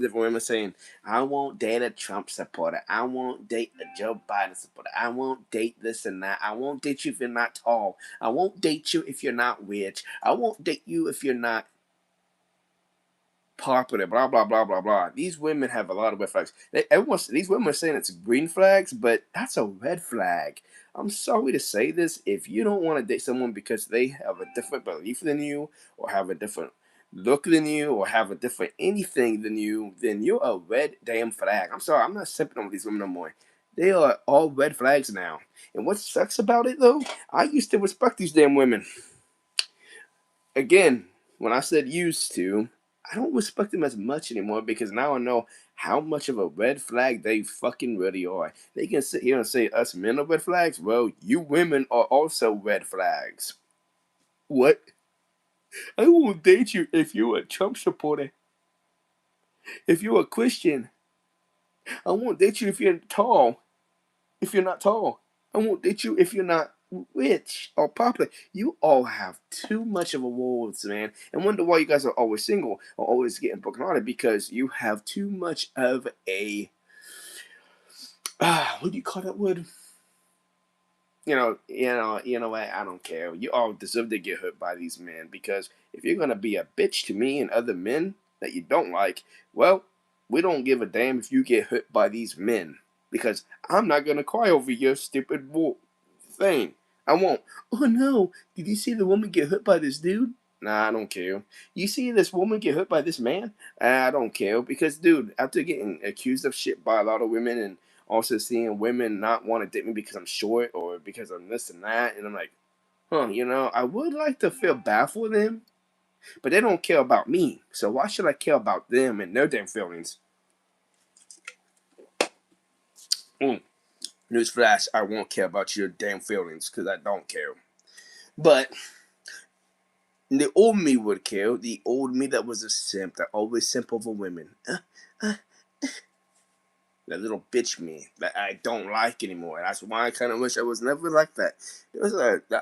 different women saying, I won't date a Trump supporter. I won't date a Joe Biden supporter. I won't date this and that. I won't date you if you're not tall. I won't date you if you're not rich. I won't date you if you're not popular, blah blah blah blah blah. These women have a lot of red flags. These women are saying it's green flags, but that's a red flag. I'm sorry to say this. If you don't want to date someone because they have a different belief than you, or have a different look than you, or have a different anything than you, then you're a red damn flag. I'm sorry. I'm not sipping on these women no more. They are all red flags now. And what sucks about it though, I used to respect these damn women. Again, when I said used to, I don't respect them as much anymore because now I know how much of a red flag they fucking really are. They can sit here and say us men are red flags. Well, you women are also red flags. What? I won't date you if you're a Trump supporter. If you're a Christian, I won't date you if you're tall. If you're not tall, I won't date you if you're not rich or popular. You all have too much of a wolves, man. And wonder why you guys are always single or always getting brokenhearted because you have too much of a what do you call that word? You know what? I don't care. You all deserve to get hurt by these men because if you're gonna be a bitch to me and other men that you don't like, well, we don't give a damn if you get hurt by these men because I'm not gonna cry over your stupid thing. I won't. Oh no! Did you see the woman get hurt by this dude? Nah, I don't care. You see this woman get hurt by this man? I don't care because, dude, after getting accused of shit by a lot of women and also seeing women not want to date me because I'm short or because I'm this and that, and I'm like, I would like to feel bad for them, but they don't care about me. So why should I care about them and their damn feelings? Mm. Newsflash: I won't care about your damn feelings because I don't care. But the old me would care. The old me that was a simp, that always simp over women. Uh, that little bitch me that I don't like anymore. That's why I kind of wish I was never like that.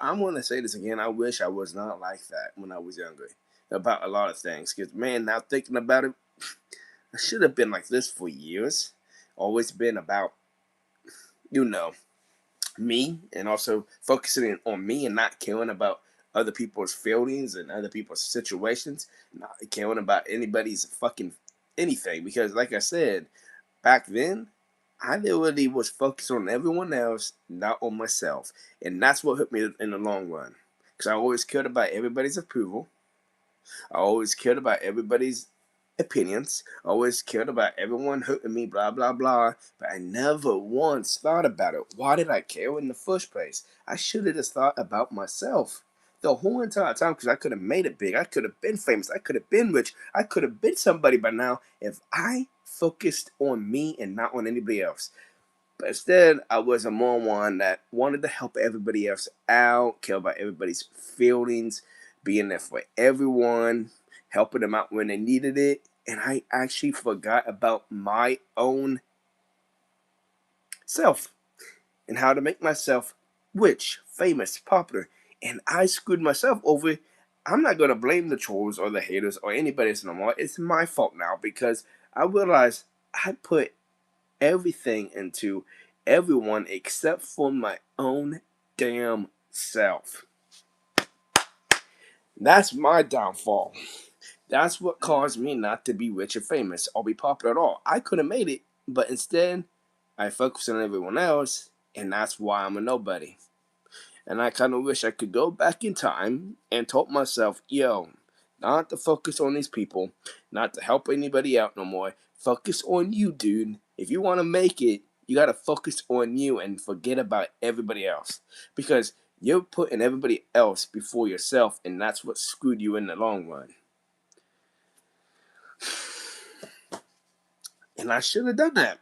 I'm going to say this again. I wish I was not like that when I was younger about a lot of things. Because, man, now thinking about it, I should have been like this for years. Always been about, you know, me and also focusing on me and not caring about other people's feelings and other people's situations, not caring about anybody's fucking anything. Because, like I said, back then, I literally was focused on everyone else, not on myself. And that's what hurt me in the long run. Because I always cared about everybody's approval. I always cared about everybody's opinions. I always cared about everyone hurting me, blah, blah, blah. But I never once thought about it. Why did I care in the first place? I should have just thought about myself the whole entire time because I could have made it big. I could have been famous. I could have been rich. I could have been somebody by now if I focused on me and not on anybody else. But instead, I was a more one that wanted to help everybody else out, care about everybody's feelings, being there for everyone, helping them out when they needed it. And I actually forgot about my own self and how to make myself rich, famous, popular. And I screwed myself over. I'm not going to blame the trolls or the haters or anybody else no more. It's my fault now because I realized I put everything into everyone except for my own damn self. That's my downfall. That's what caused me not to be rich or famous or be popular at all. I could have made it, but instead, I focused on everyone else, and that's why I'm a nobody. And I kind of wish I could go back in time and told myself, yo, not to focus on these people, not to help anybody out no more. Focus on you, dude. If you want to make it, you got to focus on you and forget about everybody else. Because you're putting everybody else before yourself, and that's what screwed you in the long run. And I should have done that.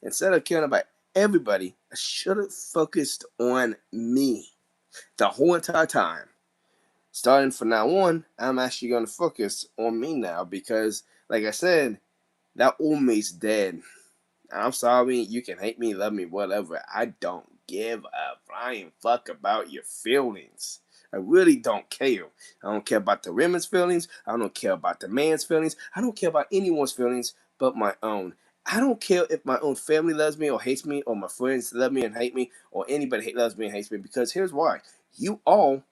Instead of caring about everybody, I should have focused on me the whole entire time. Starting from now on, I'm actually going to focus on me now because, like I said, that old me's dead. I'm sorry, you can hate me, love me, whatever. I don't give a flying fuck about your feelings. I really don't care. I don't care about the women's feelings. I don't care about the man's feelings. I don't care about anyone's feelings but my own. I don't care if my own family loves me or hates me, or my friends love me and hate me, or anybody loves me and hates me, because here's why. You all,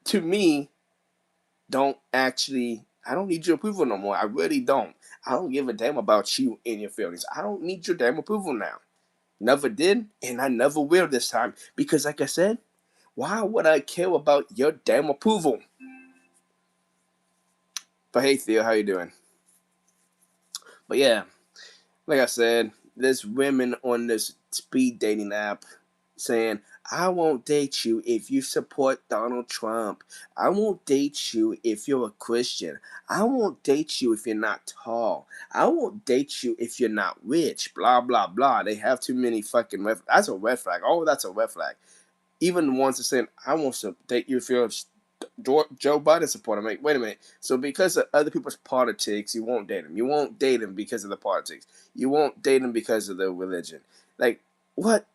to me, don't actually, I don't need your approval no more. I really don't. I don't give a damn about you and your feelings. I don't need your damn approval now. Never did, and I never will this time. Because like I said, why would I care about your damn approval? But hey Theo, how you doing? But yeah, like I said, there's women on this speed dating app saying, I won't date you if you support Donald Trump. I won't date you if you're a Christian. I won't date you if you're not tall. I won't date you if you're not rich. Blah, blah, blah. They have too many fucking red. That's a red flag. Oh, that's a red flag. Even the ones that saying, I won't date you if you're Joe Biden supporter. I'm like, wait a minute. So because of other people's politics, you won't date him. You won't date him because of the politics. You won't date him because of the religion. Like, what?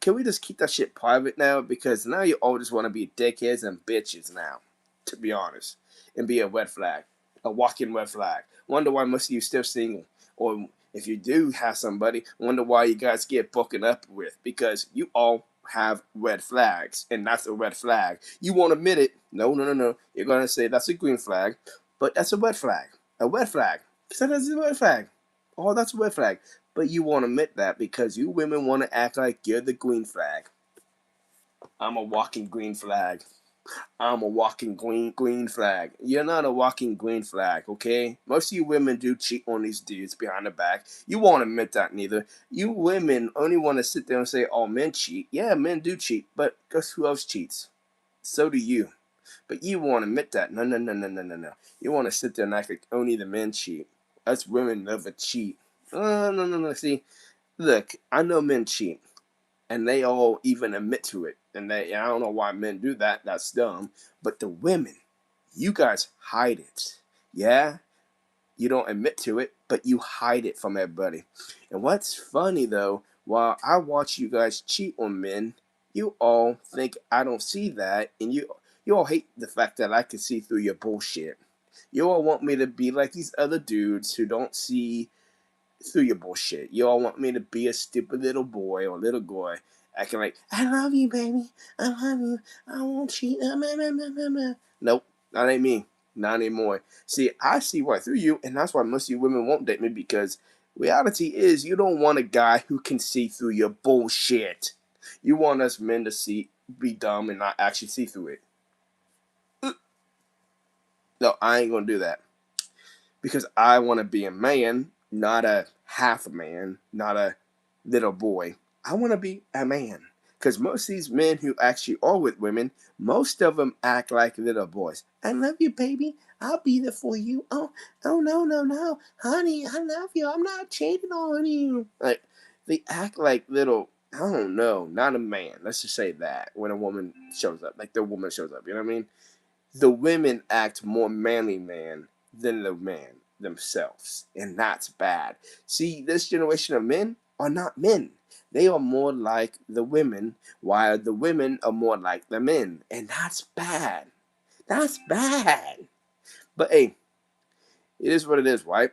Can we just keep that shit private now? Because now you all just want to be dickheads and bitches now, to be honest, and be a red flag, a walking red flag. Wonder why most of you still single, or if you do have somebody, wonder why you guys get broken up with, because you all have red flags, and that's a red flag. You won't admit it. No, no, no, no. You're gonna say that's a green flag, but that's a red flag. A red flag. So that's a red flag. Oh, that's a red flag. But you won't admit that because you women want to act like you're the green flag. I'm a walking green flag. I'm a walking green flag. You're not a walking green flag, okay? Most of you women do cheat on these dudes behind the back. You won't admit that neither. You women only want to sit there and say, oh, men cheat. Yeah, men do cheat, but guess who else cheats? So do you. But you won't admit that. No, no, no, no, no, no, no. You want to sit there and act like only the men cheat. Us women never cheat. No, no, no, no. See, look, I know men cheat, and they all even admit to it. And I don't know why men do that. That's dumb. But the women, you guys hide it. Yeah, you don't admit to it, but you hide it from everybody. And what's funny though, while I watch you guys cheat on men, you all think I don't see that, and you all hate the fact that I can see through your bullshit. You all want me to be like these other dudes who don't see through your bullshit. You all want me to be a stupid little boy or little girl acting like, I love you, baby. I love you. I won't cheat. Nope, that ain't me. Not anymore. See, I see right through you, and that's why most of you women won't date me, because reality is you don't want a guy who can see through your bullshit. You want us men to be dumb and not actually see through it. No, I ain't gonna do that. Because I want to be a man, not a half a man, not a little boy. I want to be a man. Because most of these men who actually are with women, most of them act like little boys. I love you, baby. I'll be there for you. Oh, oh no, no, no, honey, I love you. I'm not cheating on you. Like they act like little. I don't know, not a man. Let's just say that when a woman shows up, like the woman shows up. You know what I mean? The women act more manly man than the man themselves, and that's bad. See, this generation of men are not men. They are more like the women, while the women are more like the men, and that's bad. That's bad. But hey, it is what it is, right?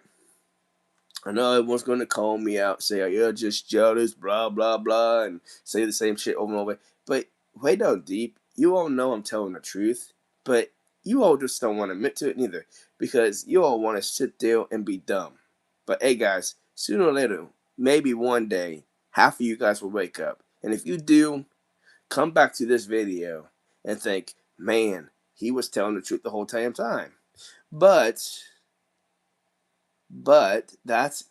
I know everyone's gonna call me out, say, "Oh, you're just jealous, blah blah blah," and say the same shit over and over. But way down deep, you all know I'm telling the truth, but you all just don't want to admit to it neither, because you all want to sit there and be dumb. But hey, guys, sooner or later, maybe one day, half of you guys will wake up, and if you do, come back to this video and think, "Man, he was telling the truth the whole damn time." But that's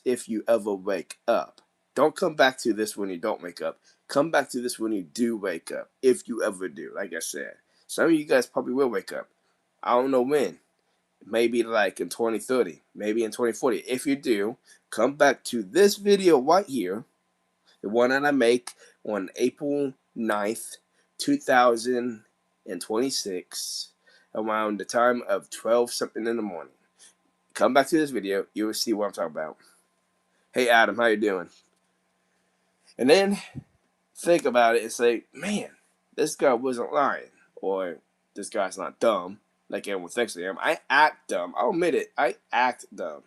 if you ever wake up. Don't come back to this when you don't wake up. Come back to this when you do wake up. If you ever do, like I said. Some of you guys probably will wake up. I don't know when. Maybe like in 2030. Maybe in 2040. If you do, come back to this video right here. The one that I make on April 9th, 2026. Around the time of 12 something in the morning. Come back to this video, you will see what I'm talking about. Hey Adam, how you doing? And then think about it and say, man, this guy wasn't lying. Or this guy's not dumb, like everyone thinks I am. I act dumb. I'll admit it, I act dumb.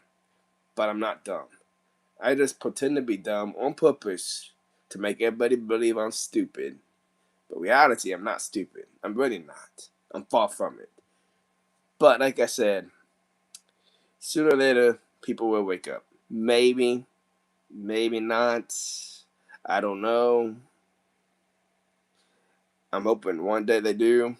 but I'm not dumb. I just pretend to be dumb on purpose to make everybody believe I'm stupid. But reality, I'm not stupid. I'm really not. I'm far from it. But like I said, sooner or later, people will wake up. Maybe, maybe not. I don't know. I'm hoping one day they do.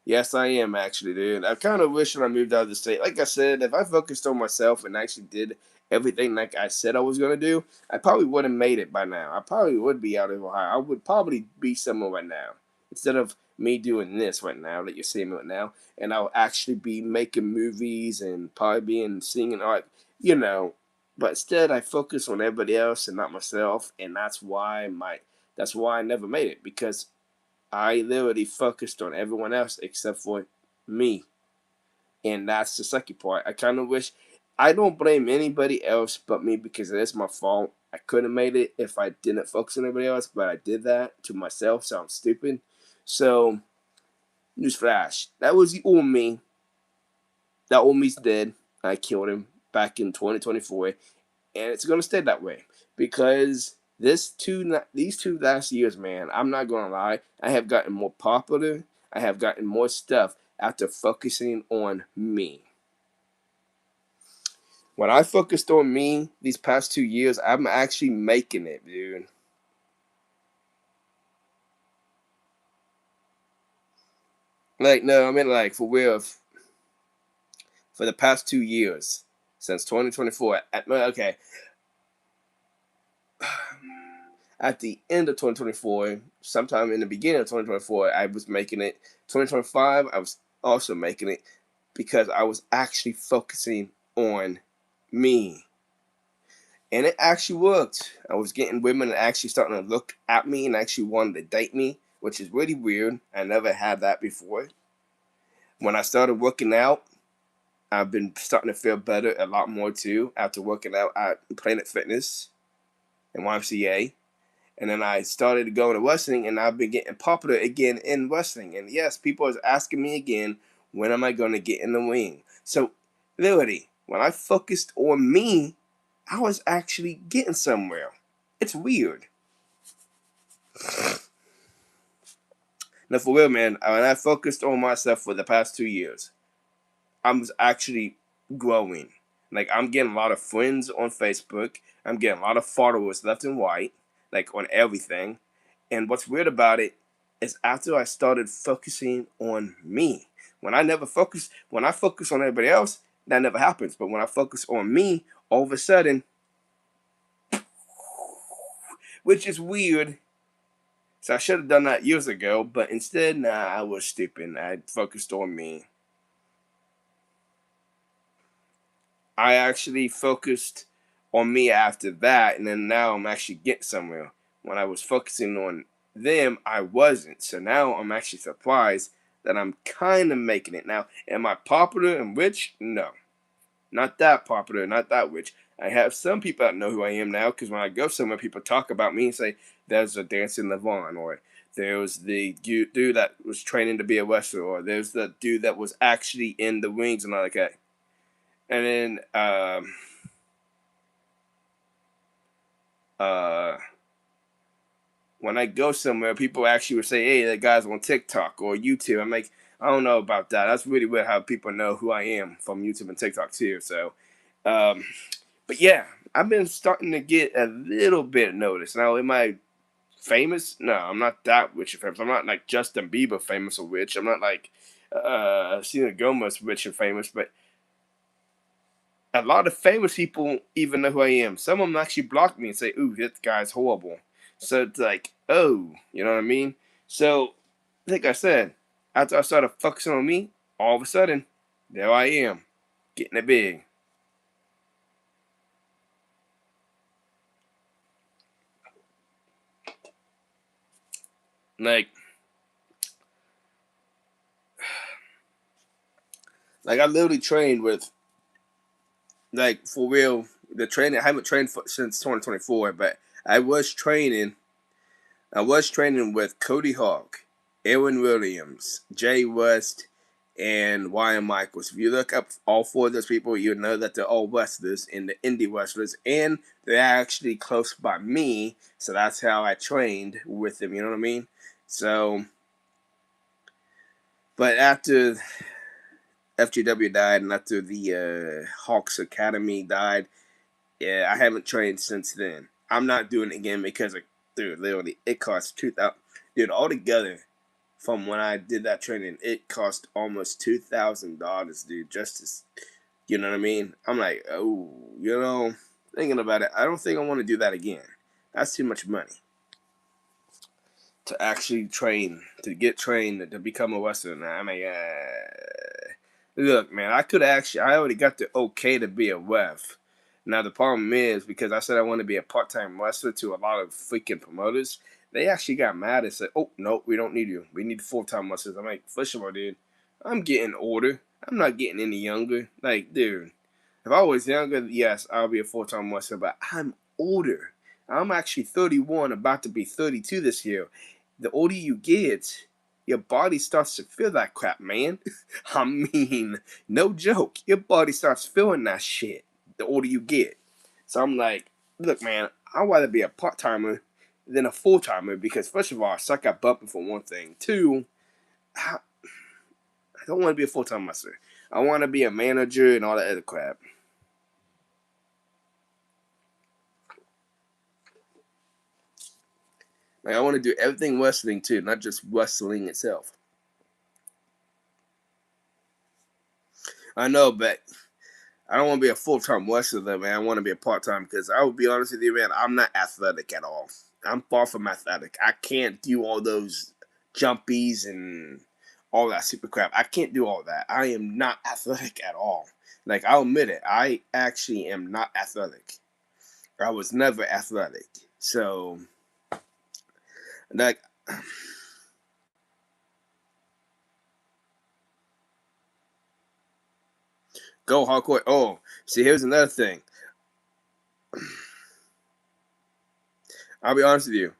Yes, I am actually, dude. I kind of wish when I moved out of the state. Like I said, if I focused on myself and actually did everything like I said I was gonna do, I probably would have made it by now. I probably would be out of Ohio. I would probably be somewhere right now instead of me doing this right now that you're seeing right now. And I'll actually be making movies and probably being singing art, you know. But instead, I focus on everybody else and not myself, and that's why I never made it because I literally focused on everyone else except for me. And that's the sucky part. I kind of wish I don't blame anybody else but me because it is my fault. I couldn't have made it if I didn't focus on everybody else, but I did that to myself, so I'm stupid. So, newsflash. That was the old me. That old me's dead. I killed him back in 2024, and it's gonna stay that way because these 2 last years, man, I'm not gonna lie, I have gotten more popular. I have gotten more stuff after focusing on me. When I focused on me these past 2 years, I'm actually making it, dude. Like, no, I mean, like, for real, for the past 2 years, since 2024, okay, at the end of 2024, sometime in the beginning of 2024, I was making it. 2025, I was also making it because I was actually focusing on me. And it actually worked. I was getting women actually starting to look at me and actually wanted to date me, which is really weird. I never had that before. When I started working out, I've been starting to feel better a lot more too after working out at Planet Fitness and YMCA. And then I started going to wrestling, and I've been getting popular again in wrestling. And yes, people are asking me again, when am I going to get in the ring? So, literally, when I focused on me, I was actually getting somewhere. It's weird. Now, for real, man, when I focused on myself for the past 2 years, I was actually growing. Like, I'm getting a lot of friends on Facebook. I'm getting a lot of followers left and right, like on everything. And what's weird about it is after I started focusing on me. When I focus on everybody else, that never happens. But when I focus on me, all of a sudden, which is weird. So I should have done that years ago, but instead, nah, I was stupid. I focused on me. I actually focused on me after that, and then now I'm actually getting somewhere. When I was focusing on them, I wasn't. So now I'm actually surprised that I'm kind of making it. Now, am I popular and rich? No, not that popular, not that rich. I have some people that know who I am now because when I go somewhere, people talk about me and say, "There's a dancing Levon," or "There's the dude that was training to be a wrestler," or "There's the dude that was actually in the wings," and all like that. And then uh, when I go somewhere, people actually would say, "Hey, that guy's on TikTok or YouTube." I'm like, I don't know about that. That's really weird how people know who I am from YouTube and TikTok too. So, um, but yeah, I've been starting to get a little bit noticed. Now, am I famous? No, I'm not that rich and famous. I'm not like Justin Bieber famous or rich. I'm not like Selena Gomez rich and famous, but a lot of famous people even know who I am. Some of them actually block me and say, "Ooh, that guy's horrible." So it's like, oh, you know what I mean? So, like I said, after I started focusing on me, all of a sudden, there I am, getting it big. Like, I literally trained with, like, for real, the training. I haven't trained since 2024, but I was training. I was training with Cody Hawk, Aaron Williams, Jay West, and Ryan Michaels. If you look up all four of those people, you'll know that they're all wrestlers and the indie wrestlers, and they're actually close by me. So that's how I trained with them. You know what I mean? So, but after FGW died and after the Hawks Academy died, yeah, I haven't trained since then. I'm not doing it again because, dude, literally, it costs 2,000. Dude, altogether, from when I did that training, it cost almost $2,000, dude, just to, you know what I mean? I'm like, oh, thinking about it, I don't think I want to do that again. That's too much money to actually train, to get trained, to become a wrestler. Now, I mean, look, man, I already got the okay to be a ref. Now, the problem is, because I said I want to be a part-time wrestler to a lot of freaking promoters, they actually got mad and said, oh, no, we don't need you. We need full-time wrestlers. I'm like, first of all, dude, I'm getting older. I'm not getting any younger. Like, dude, if I was younger, yes, I'll be a full-time wrestler, but I'm older. I'm actually 31, about to be 32 this year. The older you get, your body starts to feel that crap, man. I mean, no joke. Your body starts feeling that shit the older you get. So I'm like, look, man, I'd rather be a part timer than a full timer because, first of all, I suck at bumping for one thing. Two, I don't want to be a full time wrestler. I want to be a manager and all that other crap. Like, I want to do everything wrestling too, not just wrestling itself. I know, but I don't want to be a full time wrestler, though, man. I want to be a part time because I will be honest with you, man. I'm not athletic at all. I'm far from athletic. I can't do all those jumpies and all that super crap. I can't do all that. I am not athletic at all. Like, I'll admit it. I actually am not athletic. I was never athletic. So, like, go hardcore. Oh, see, here's another thing. I'll be honest with you.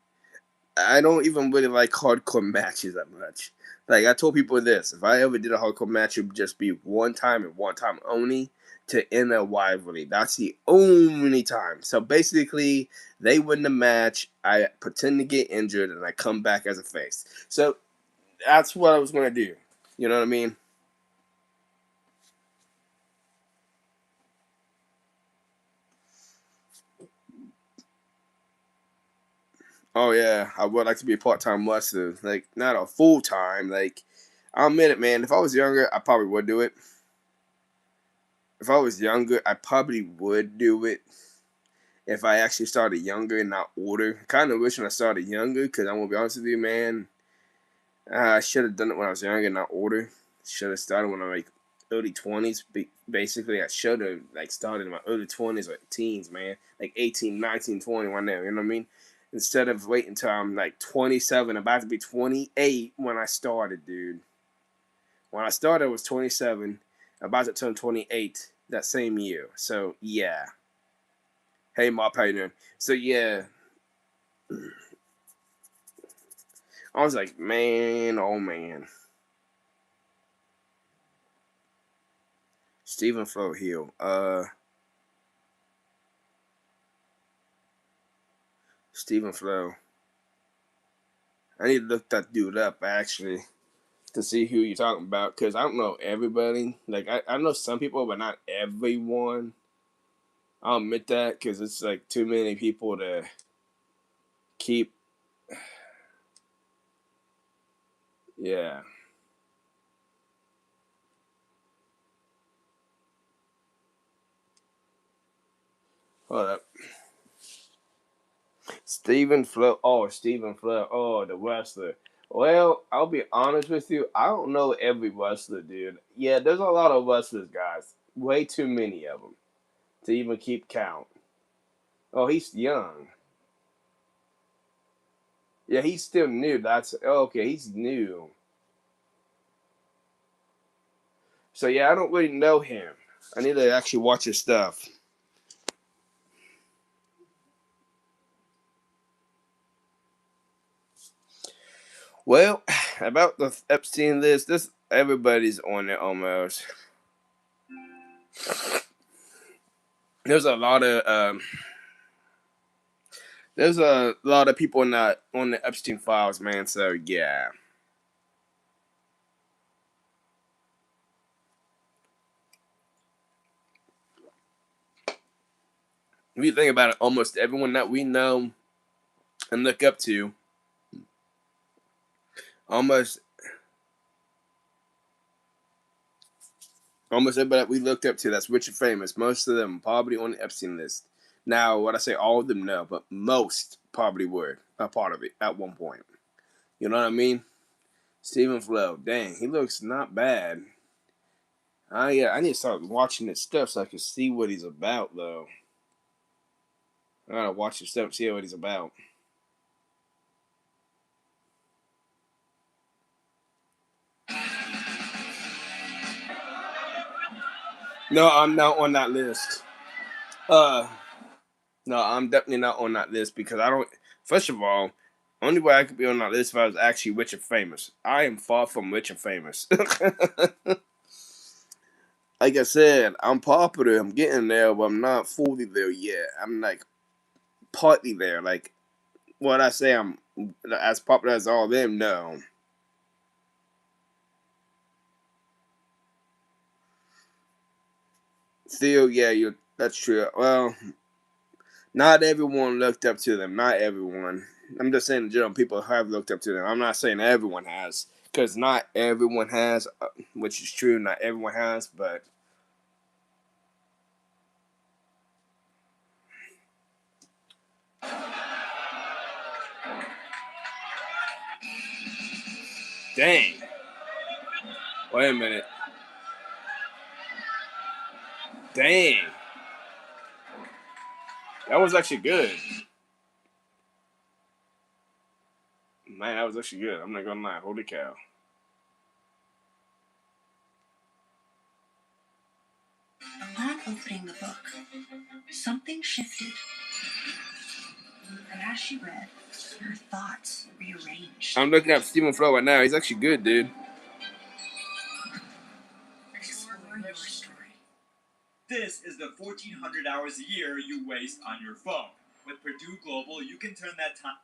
I don't even really like hardcore matches that much. Like I told people this, if I ever did a hardcore match, it would just be one time and one time only to end a rivalry. That's the only time. So basically, they win the match. I pretend to get injured, and I come back as a face. So that's what I was gonna do. You know what I mean? Oh yeah, I would like to be a part-time wrestler. Like not a full-time. Like I'll admit it, man. If I was younger, I probably would do it. If I was younger, I probably would do it if I actually started younger and not older. Kind of wishing I started younger because I'm gonna be honest with you, man. I should have done it when I was younger, not older. Should have started when I was like early 20s. Basically, I should have like started in my early 20s or teens, man. Like 18, 19, 20, right there. You know what I mean? Instead of waiting until I'm like 27, about to be 28 when I started, dude. When I started, I was 27, about to turn 28 that same year. So yeah. Hey, Mop, how you doing? So yeah, I was like, man, oh man, Stephen Flo Hill. Stephen Flo. I need to look that dude up actually to see who you're talking about because I don't know everybody. Like I know some people, but not everyone. I'll admit that because it's like too many people to keep. Yeah. Hold up. Stephen Flo. Oh, Stephen Flo. Oh, the wrestler. Well, I'll be honest with you. I don't know every wrestler, dude. Yeah, there's a lot of wrestlers, guys. Way too many of them to even keep count. Oh, he's young. Yeah, he's still new. That's okay. He's new. So yeah, I don't really know him. I need to actually watch his stuff. Well, about the Epstein list, this everybody's on it almost. There's a lot of people not on the Epstein files, man. So yeah. If you think about it, almost everyone that we know and look up to, almost everybody that we looked up to that's rich and famous, most of them probably on the Epstein list. Now, what I say, all of them no, but most probably were a part of it at one point. You know what I mean? Stephen Flo, dang, he looks not bad. I need to start watching his stuff so I can see what he's about, though. I gotta watch his stuff, see what he's about. No, I'm not on that list. No, I'm definitely not on that list because I don't. First of all, only way I could be on that list if I was actually rich and famous. I am far from rich and famous. Like I said, I'm popular. I'm getting there, but I'm not fully there yet. I'm like partly there. Like what I say, I'm as popular as all of them. No, still, yeah, you. That's true. Well, not everyone looked up to them. Not everyone. I'm just saying in general, people have looked up to them. I'm not saying everyone has, because not everyone has, which is true. Not everyone has, but dang. Wait a minute. Dang. That was actually good. Man, that was actually good. I'm not gonna lie. Holy cow. Upon opening the book, something shifted, and as she read, her thoughts rearranged. I'm looking at Stephen Flo right now. He's actually good, dude. Explore your story. This is the 1,400 hours a year you waste on your phone. With Purdue Global, you can turn that time.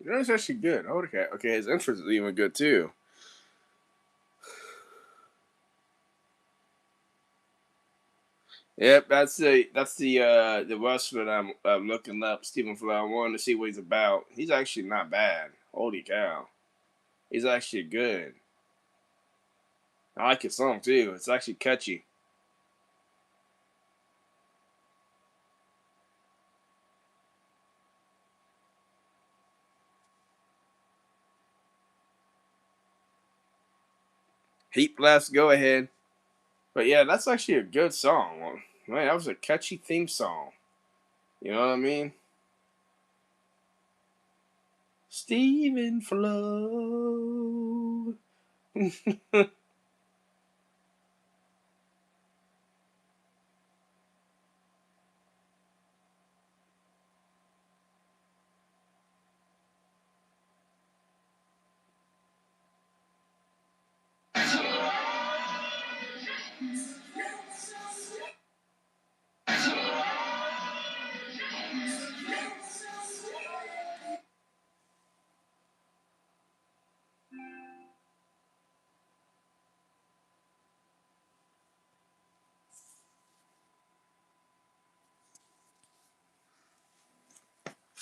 That's actually good. Holy cow. Okay, his entrance is even good too. Yep, that's the wrestler that I'm looking up, Stephen Flo. I wanted to see what he's about. He's actually not bad. Holy cow, he's actually good. I like his song too. It's actually catchy. Heat Blast, go ahead. But yeah, that's actually a good song. Man, that was a catchy theme song. You know what I mean? Stephen Flo.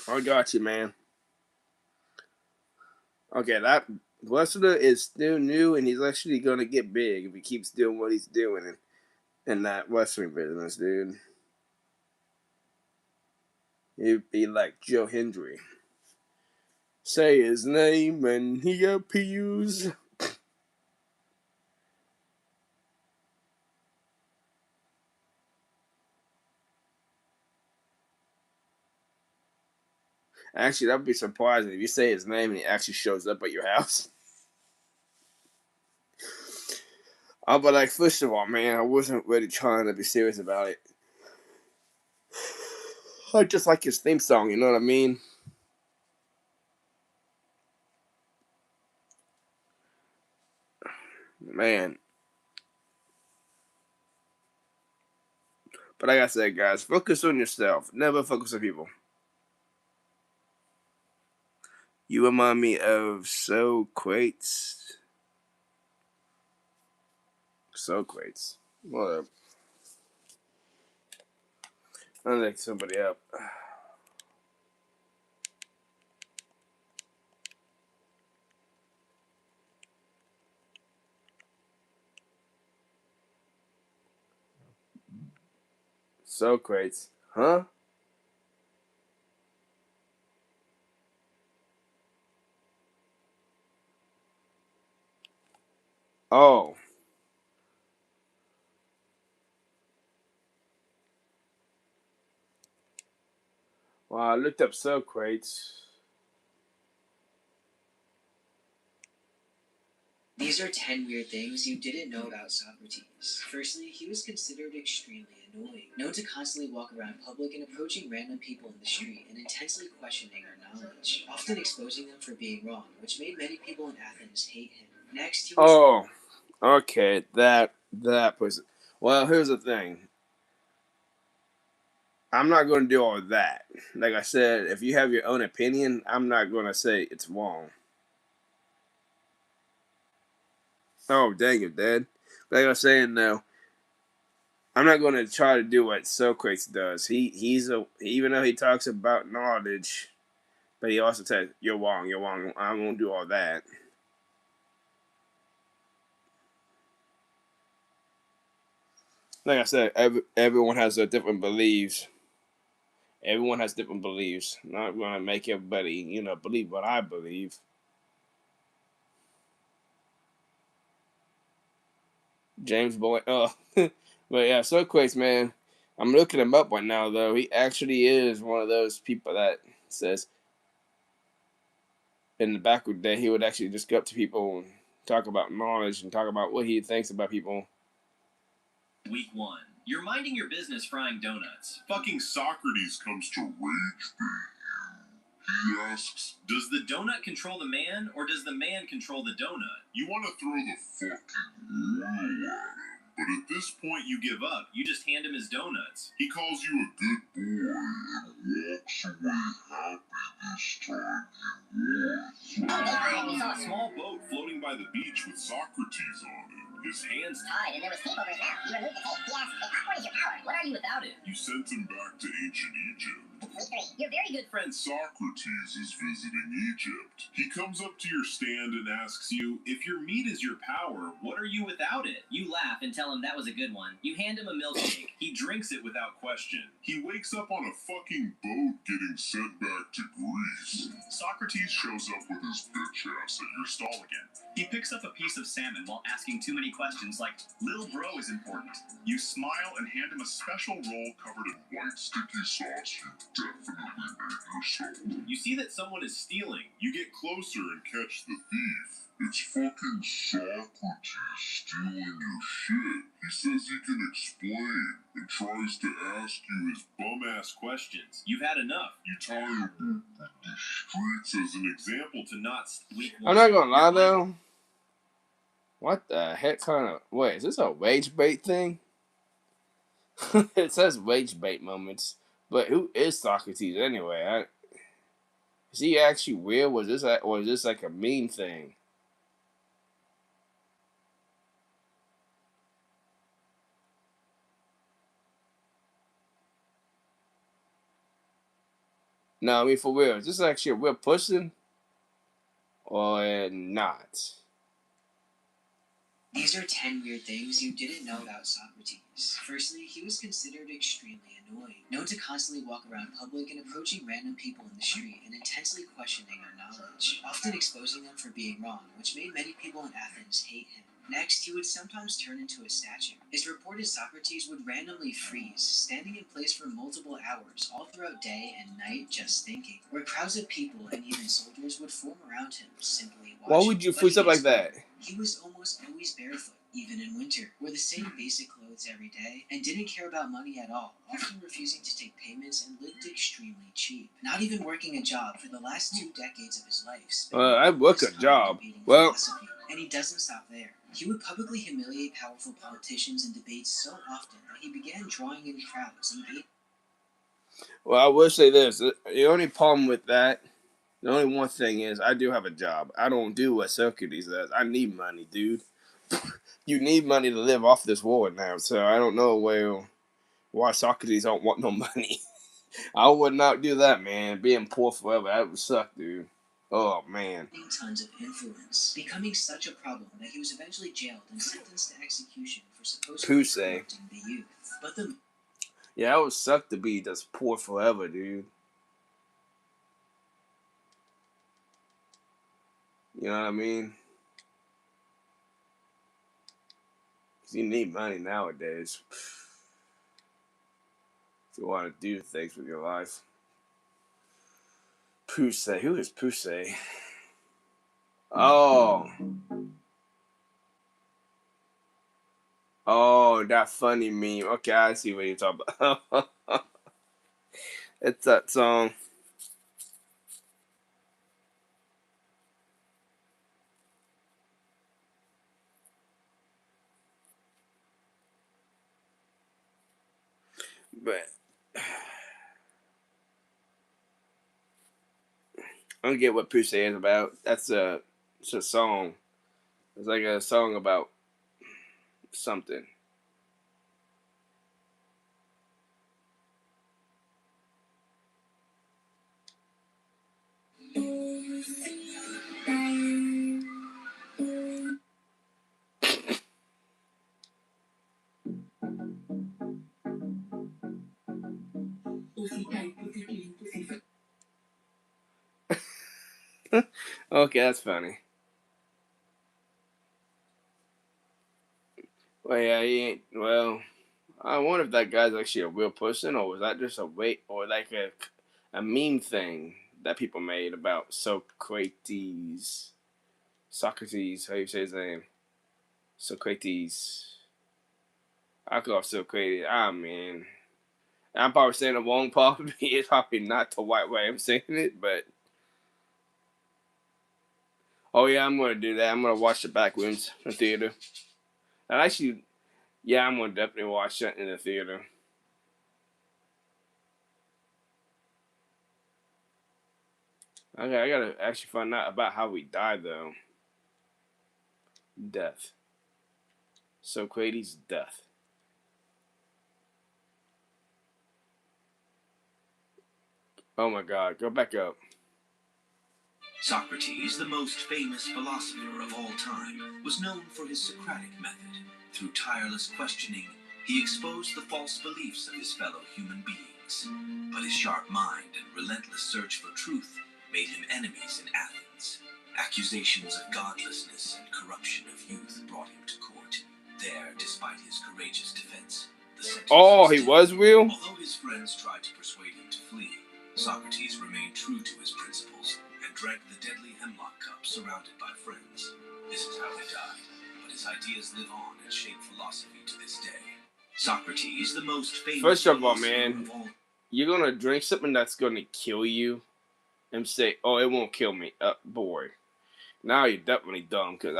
I got you, man. Okay, that Wrestler is still new, and he's actually gonna get big if he keeps doing what he's doing in that wrestling business, dude. It'd be like Joe Hendry. Say his name and he appears. Actually, that'd be surprising if you say his name and he actually shows up at your house. But like, first of all, man, I wasn't really trying to be serious about it. I just like his theme song, you know what I mean? Man. But like I said, guys, focus on yourself. Never focus on people. You remind me of Socrates. Socrates. What? I'll take somebody up. Socrates. Huh? Oh. Well, I looked up Socrates. These are 10 weird things you didn't know about Socrates. Firstly, he was considered extremely annoying, known to constantly walk around public and approaching random people in the street and intensely questioning their knowledge, often exposing them for being wrong, which made many people in Athens hate him. Next, he was... Oh. Okay. That was. Well, here's the thing. I'm not going to do all that. Like I said, if you have your own opinion, I'm not going to say it's wrong. Oh, dang it, Dad. Like I was saying, though, I'm not going to try to do what Socrates does. Even though he talks about knowledge, but he also says, you're wrong, you're wrong. I won't do all that. Like I said, everyone has their different beliefs. Everyone has different beliefs. I'm not going to make everybody, believe what I believe. James Boyd. Oh, but yeah, Socrates, man. I'm looking him up right now, though. He actually is one of those people that says in the backward day he would actually just go up to people and talk about knowledge and talk about what he thinks about people. Week 1. You're minding your business frying donuts. Fucking Socrates comes to rage bait. He asks, does the donut control the man, or does the man control the donut? You want to throw the fucking world at him, but at this point you give up. You just hand him his donuts. He calls you a good boy and walks away happy this time he won. He saw a small boat floating by the beach with Socrates on it. His hands tied, and there was tape over his mouth. You removed the tape. He asked, what is your power? What are you without it? You sent him back to ancient Egypt. Your very good friend Socrates is visiting Egypt. He comes up to your stand and asks you, if your meat is your power, what are you without it? You laugh and tell him that was a good one. You hand him a milkshake. He drinks it without question. He wakes up on a fucking boat getting sent back to Greece. Socrates shows up with his bitch ass at your stall again. He picks up a piece of salmon while asking too many questions like, Lil Bro is important. You smile and hand him a special roll covered in white sticky sauce you definitely made yourself. You see that someone is stealing. You get closer and catch the thief. It's fucking Socrates stealing your shit. He says he can explain and tries to ask you his bum-ass questions. You've had enough. You tie him up with the streets as an example to not weak one. I'm not going to lie, though. What the heck kind of... Wait, is this a rage bait thing? It says rage bait moments. But who is Socrates anyway? Is he actually real? Or is this like a meme thing? No, I mean for real. Is this actually a real person? Or not? These are 10 weird things you didn't know about Socrates. Firstly, he was considered extremely annoying, known to constantly walk around public and approaching random people in the street and intensely questioning their knowledge, often exposing them for being wrong, which made many people in Athens hate him. Next, he would sometimes turn into a statue. It's reported Socrates would randomly freeze, standing in place for multiple hours, all throughout day and night, just thinking, where crowds of people and even soldiers would form around him, simply watching. Why would you freeze up like that? He was almost always barefoot, even in winter, wore the same basic clothes every day, and didn't care about money at all, often refusing to take payments and lived extremely cheap. Not even working a job for the last 2 decades of his life. I work a job. Well, and he doesn't stop there. He would publicly humiliate powerful politicians in debates so often that he began drawing in crowds and well, I will say this. The only problem with that, the only one thing is I do have a job. I don't do what Socrates does. I need money, dude. You need money to live off this world now, so I don't know why Socrates don't want no money. I would not do that, man. Being poor forever, that would suck, dude. Oh, man. Tons of influence, becoming such a problem that he was eventually jailed and sentenced to execution for supposedly corrupting the youth. But the yeah, it would suck to be just poor forever, dude. You know what I mean? You need money nowadays if you want to do things with your life. Pusey. Who is Pusey? Oh, that funny meme. Okay, I see what you're talking about. It's that song. But I don't get what Pusey is about. It's a song. It's like a song about something. Okay, that's funny. Well, yeah, he ain't. Well, I wonder if that guy's actually a real person, or was that just a wait, or like a meme thing that people made about Socrates. Socrates, how you say his name? Socrates. I call Socrates. Ah, man. I'm probably saying the wrong probably. It's probably not the right way I'm saying it, but. Oh, yeah, I'm going to do that. I'm going to watch the Backwoods in the theater. And actually, yeah, I'm going to definitely watch that in the theater. Okay, I got to actually find out about how we died, though. Death. Socrates' death. Oh my god, go back up. Socrates, the most famous philosopher of all time, was known for his Socratic method. Through tireless questioning, he exposed the false beliefs of his fellow human beings. But his sharp mind and relentless search for truth made him enemies in Athens. Accusations of godlessness and corruption of youth brought him to court. There, despite his courageous defense, the sentence he was real? Although his friends tried to persuade him to flee, Socrates remained true to his principles and drank the deadly hemlock cup surrounded by friends. This is how he died, but his ideas live on and shape philosophy to this day. Socrates, the most famous. First of all, man, you're gonna drink something that's gonna kill you and say, "Oh, it won't kill me." Boy, now you're definitely dumb, cause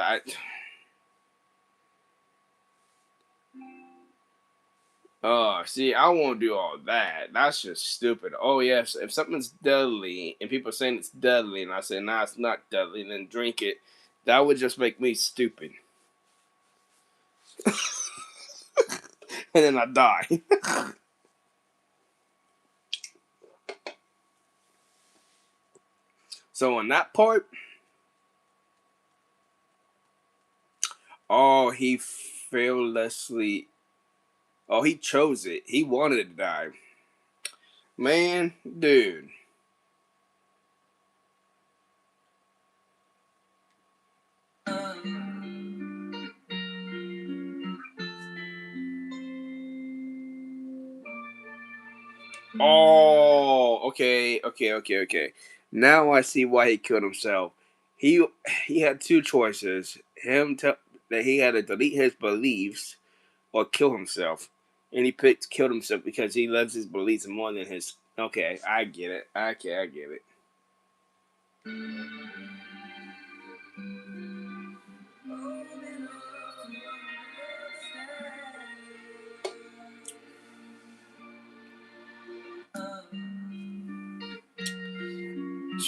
see, I won't do all that. That's just stupid. Oh, yes, if something's deadly and people are saying it's deadly and I say, nah, it's not deadly, and then drink it, that would just make me stupid. And then I die. So on that part, he fearlessly, he chose it. He wanted to die. Man, dude. Oh, okay. Now I see why he killed himself. He he had two choices: that he had to delete his beliefs or kill himself, and he picked killed himself because he loves his beliefs more than his. Okay, I get it. Okay, I get it.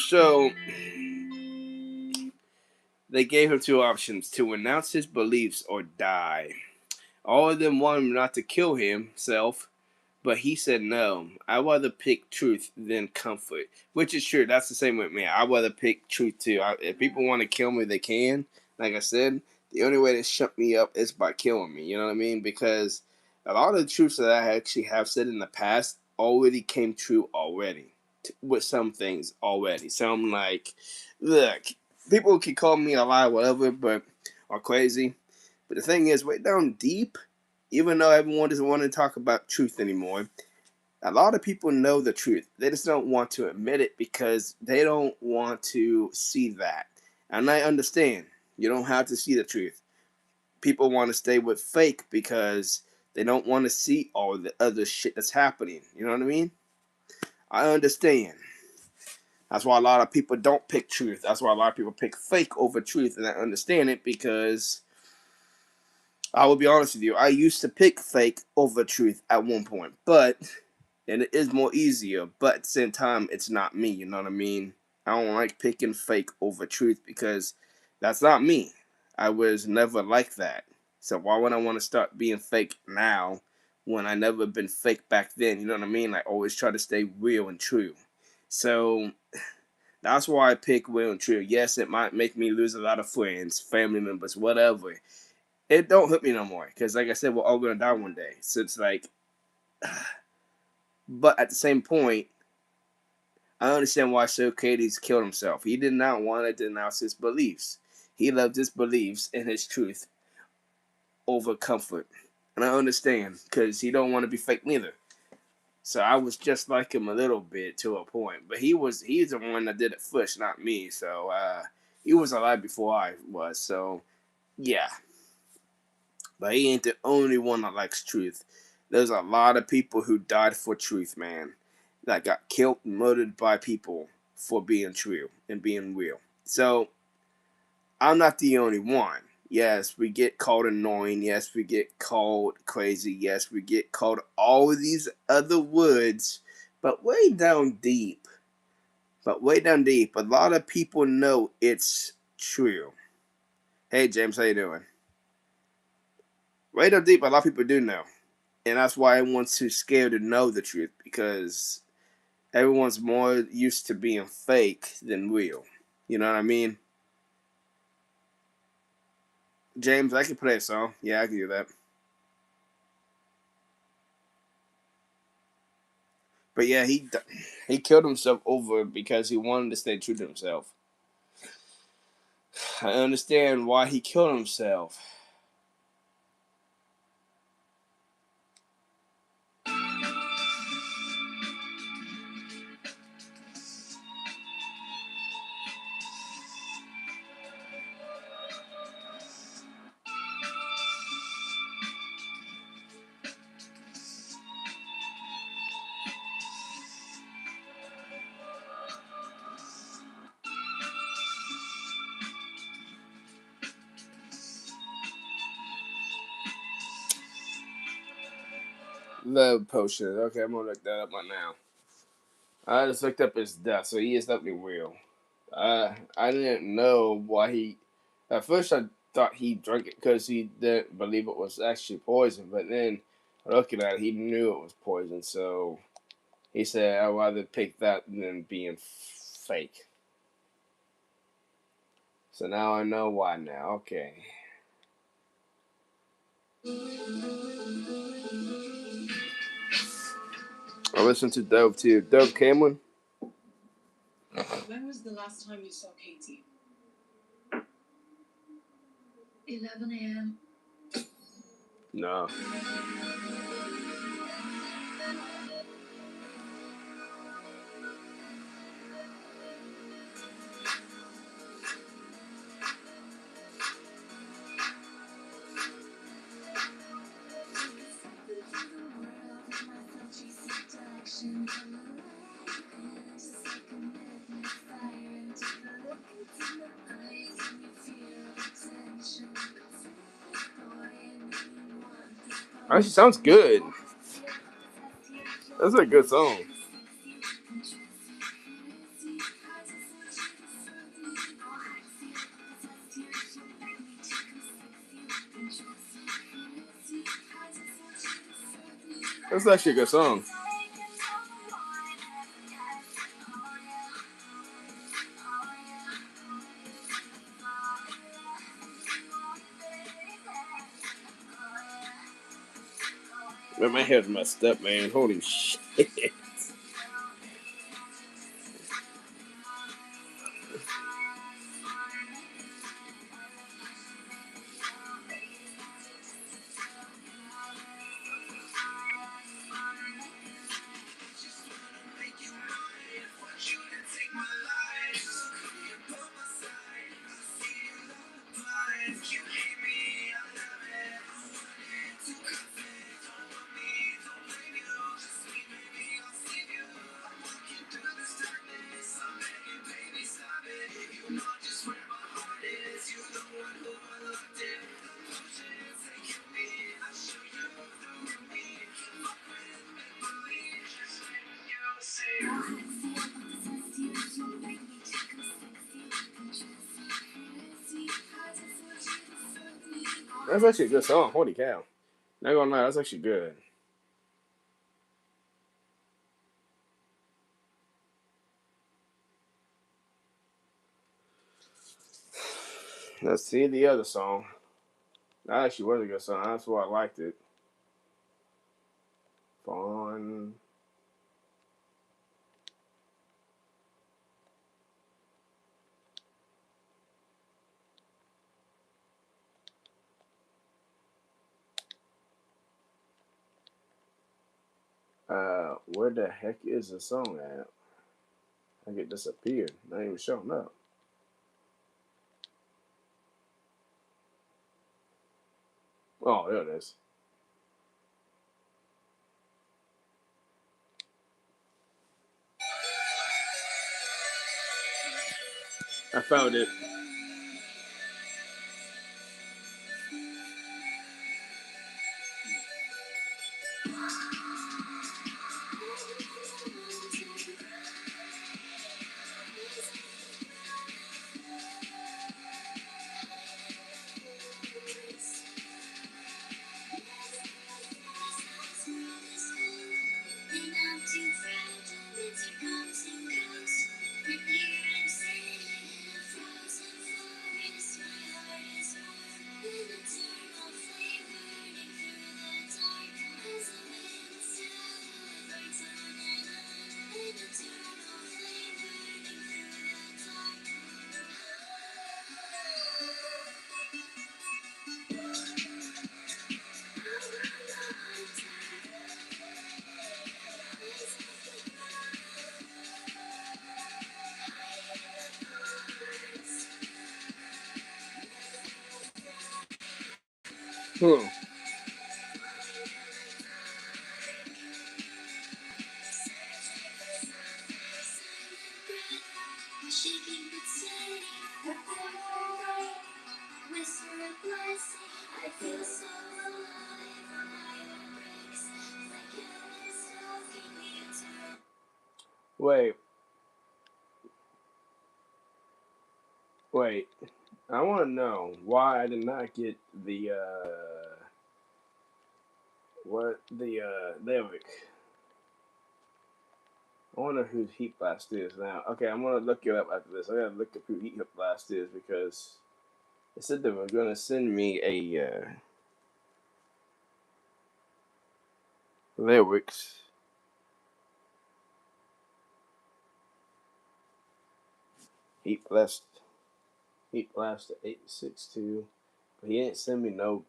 So they gave him two options: to renounce his beliefs or die. All of them wanted him not to kill himself, but he said no. I'd rather pick truth than comfort, which is true. That's the same with me. I'd rather pick truth too. If people want to kill me, they can. Like I said, the only way to shut me up is by killing me. You know what I mean? Because a lot of the truths that I actually have said in the past already came true already with some things already. So I'm like, look, people can call me a lie, whatever, but or crazy. But the thing is, way down deep, even though everyone doesn't want to talk about truth anymore, a lot of people know the truth. They just don't want to admit it because they don't want to see that. And I understand. You don't have to see the truth. People want to stay with fake because they don't want to see all the other shit that's happening. You know what I mean? I understand. That's why a lot of people don't pick truth. That's why a lot of people pick fake over truth. And I understand it because I will be honest with you. I used to pick fake over truth at one point, and it is more easier. But at the same time, it's not me. You know what I mean? I don't like picking fake over truth because that's not me. I was never like that. So why would I want to start being fake now when I never been fake back then? You know what I mean? I always try to stay real and true. So that's why I pick real and true. Yes, it might make me lose a lot of friends, family members, whatever. It don't hurt me no more because, like I said, we're all gonna die one day. So it's like, but at the same point, I understand why Socrates killed himself. He did not want to denounce his beliefs. He loved his beliefs and his truth over comfort, and I understand because he don't want to be fake neither. So I was just like him a little bit to a point, but he's the one that did it first, not me. So he was alive before I was. So yeah. But he ain't the only one that likes truth. There's a lot of people who died for truth, man. That got killed and murdered by people for being true and being real. So I'm not the only one. Yes, we get called annoying. Yes, we get called crazy. Yes, we get called all of these other words. But way down deep, a lot of people know it's true. Hey, James, how you doing? Way down deep, a lot of people do know. And that's why everyone's too scared to know the truth because everyone's more used to being fake than real. You know what I mean? James, I can play a song. Yeah, I can do that. But yeah, he killed himself over because he wanted to stay true to himself. I understand why he killed himself. Love potion. Okay, I'm gonna look that up right now. I just looked up his death, so he is definitely real. I didn't know why he. At first, I thought he drank it because he didn't believe it was actually poison. But then, looking at it, he knew it was poison. So he said, "I'd rather pick that than being fake." So now I know why. Now, okay. I listened to Dove too. Dove Cameron. When was the last time you saw Katie? 11 a.m. No. Actually, sounds good. That's a good song. That's actually a good song. Man, my hair's messed up, man. Holy shit. That's actually a good song. Holy cow. Not gonna lie, that's actually good. Let's see the other song. That actually was a good song. That's why I liked it. Fun. Where the heck is the song at? I think it disappeared. Not even showing up. Oh, there it is. I found it. Hmm. Wait. Wait. I want to know why I did not get the lyric. I wonder who Heat Blast is now. Okay, I'm gonna look it up after this. I gotta look up who Heat Blast is because they said they were gonna send me a lyrics. Heat Blast 862. But he didn't send me no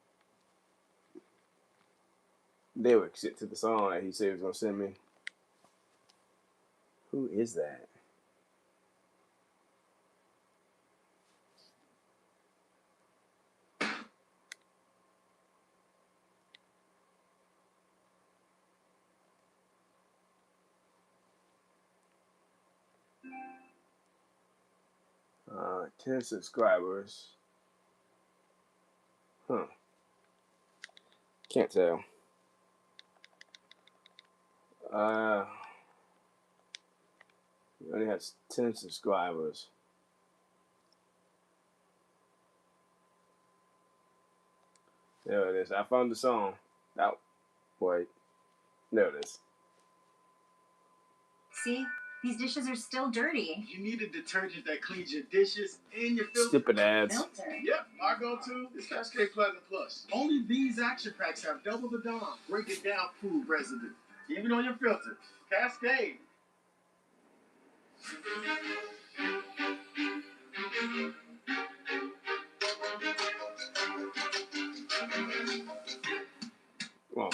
lyrics to the song that he said he was gonna send me. Who is that? Uh, 10 subscribers. Huh. Can't tell. He only has 10 subscribers. There it is. I found the song. Oh, wait. There it is. See? These dishes are still dirty. You need a detergent that cleans your dishes and your filter. Stupid ads. Filter. Yep, our go-to is Cascade Platinum Plus. Only these action packs have double the Dawn, breaking down food residue, even on your filter. Cascade. Well,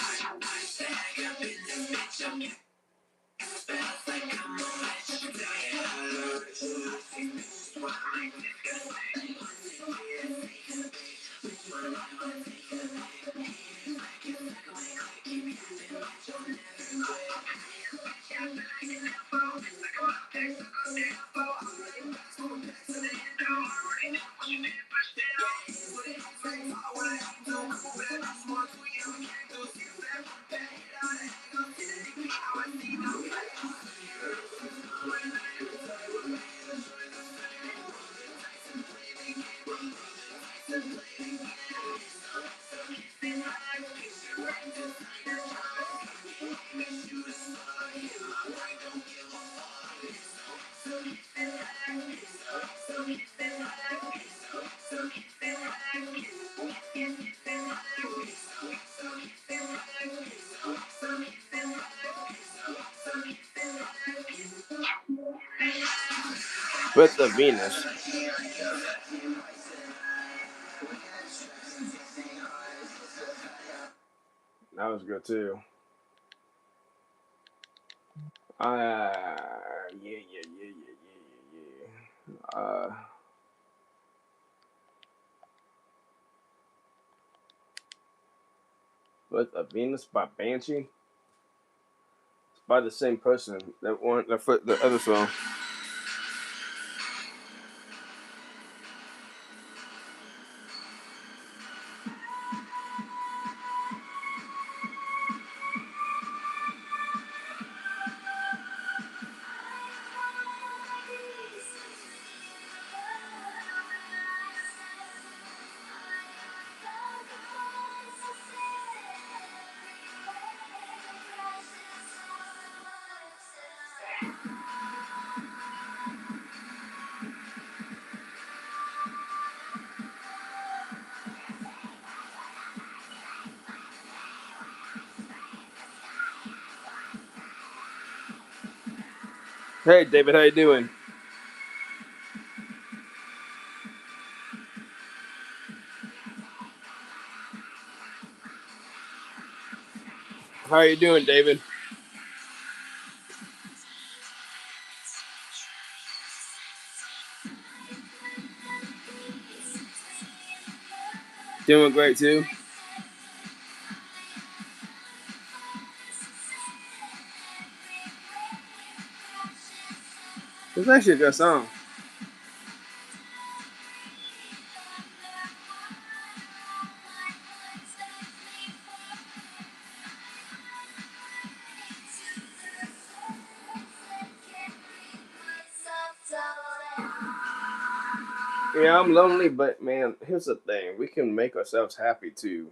Birth of Venus. That was good too. Yeah. Birth of Venus by Banshee. It's by the same person that one, the other song. Hey, David, how you doing? How you doing, David? Doing great too. It's actually a good song. Yeah, I'm lonely, but man, here's the thing: we can make ourselves happy too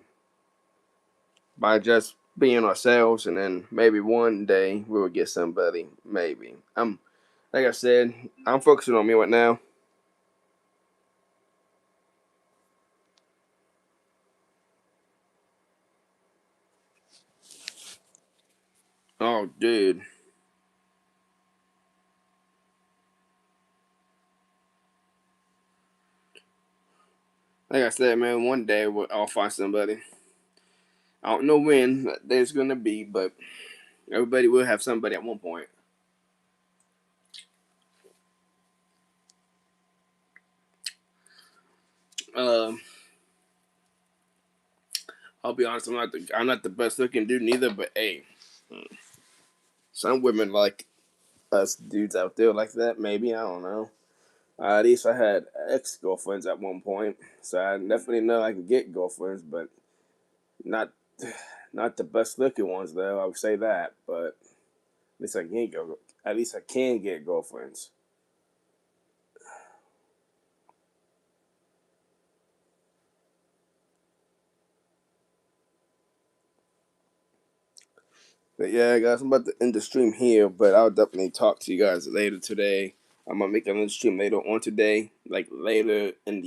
by just being ourselves, and then maybe one day we will get somebody. Maybe like I said, I'm focusing on me right now. Oh, dude. Like I said, man, one day I'll find somebody. I don't know when that day's gonna be, but everybody will have somebody at one point. I'll be honest, I'm not the best looking dude neither, but hey, some women like us dudes out there like that. Maybe, I don't know. At least I had ex girlfriends at one point, so I definitely know I can get girlfriends, but not not the best looking ones though. I would say that, but at least I can go. At least I can get girlfriends. But yeah, guys, I'm about to end the stream here, but I'll definitely talk to you guys later today. I'm gonna make another stream later on today, like later in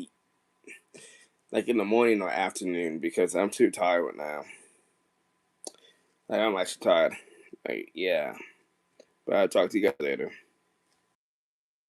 the morning or afternoon, because I'm too tired right now. Like, I'm actually tired. Like, yeah. But I'll talk to you guys later.